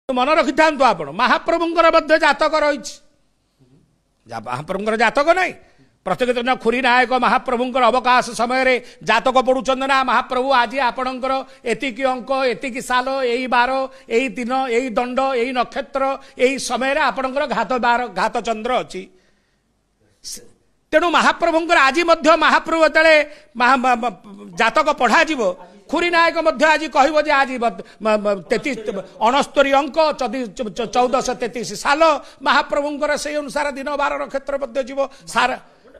मन रखि था आपण महाप्रभुंर जातक रही महाप्रभुंर जातक ना प्रत्येक दिन खुरी नायक महाप्रभुंर अवकाश समय जातक पढ़ुं ना महाप्रभु आज आपणकर एतिकी अंक एतिकी साल यही बार यही दिन यही दंड यही नक्षत्र यही समय आपणकर घात चंद्र अच्छी तेणु महाप्रभुंर आज महाप्रभु जो जातक पढ़ा खुरी नायक आज कह आज 69 अंक 1433 साल महाप्रभुंर से अनुसार दिन बार नक्षत्र जीव सारा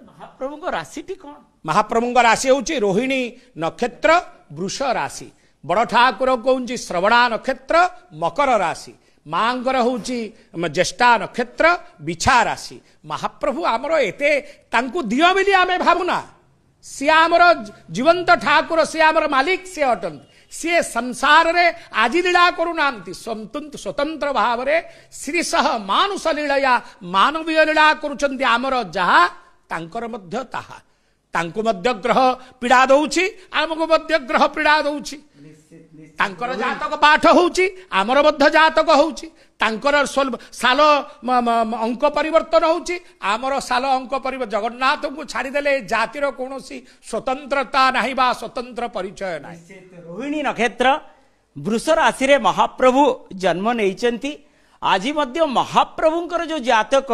महाप्रभु राशि कौन महाप्रभु राशि हूँ रोहिणी नक्षत्र वृष राशि बड़ ठाकुर कौन श्रवणा नक्षत्र मकर राशि मांगर हूँ ज्येष्ठा नक्षत्र बिछा राशि महाप्रभु आमर एते दियो बोली आमे भावना सी आमर जीवंत ठाकुर सी आमर मालिक सी अटंती सी संसार रे आज लीला करूना स्वतंत्र भाव में श्रीसह मानुष लीलया मानवीय लीला करुँच आमर जहा तांकर मध्य ताहा तांको मध्य ग्रह पीड़ा दौची आमको मध्य ग्रह पीड़ा दौची तांकर जातक पाठ होउची आमर मध्य जातक होउची तांकर साल अंक परिवर्तन होउची आमर साल अंक परिवर्तन जगन्नाथ को छाड़ीदेले जातिर कौन स्वतंत्रता नहीं बा स्वतंत्र परिचय नहीं। रोहिणी नक्षत्र वृष राशि रे महाप्रभु जन्म नहीं आज मध्य महाप्रभुंकर जो जातक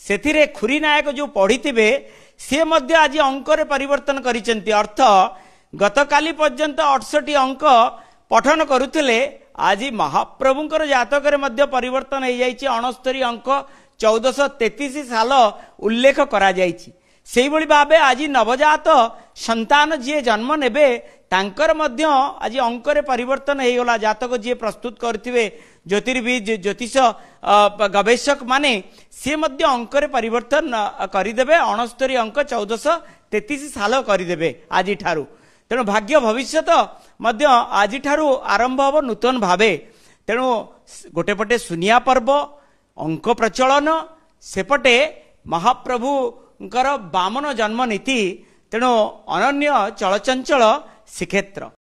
से खुरी नायक जो पढ़ी सी मध्य आज अंक परिवर्तन करिसेंती अर्थ गतकाली पर्यंत 68 अंक पठन करुथिले आज महाप्रभुंकर जातक मध्य परिवर्तन हो जाइए 69 अंक 1433 साल उल्लेख करा जाइछि सेही भली भाबे आज नवजात संतान जी जन्म नेबे तांकर मध्य आज अंक परिवर्तन हो गला जातक जी प्रस्तुत करथिबे ज्योतिर्विद ज्योतिष गवेषक माने से मध्य अंक परिवर्तन करदेवे 69 अंक 1433 साल करदेवे आज ठारू तेणु भाग्य भविष्य मध्य आज ठारू आरंभ हम नूतन भावे तेणु गोटे पटे सुनिया पर्व अंक प्रचलन सेपटे महाप्रभुंकर बामन जन्म नीति तेणु अनन्य चलचंचल श्रीक्षेत्र।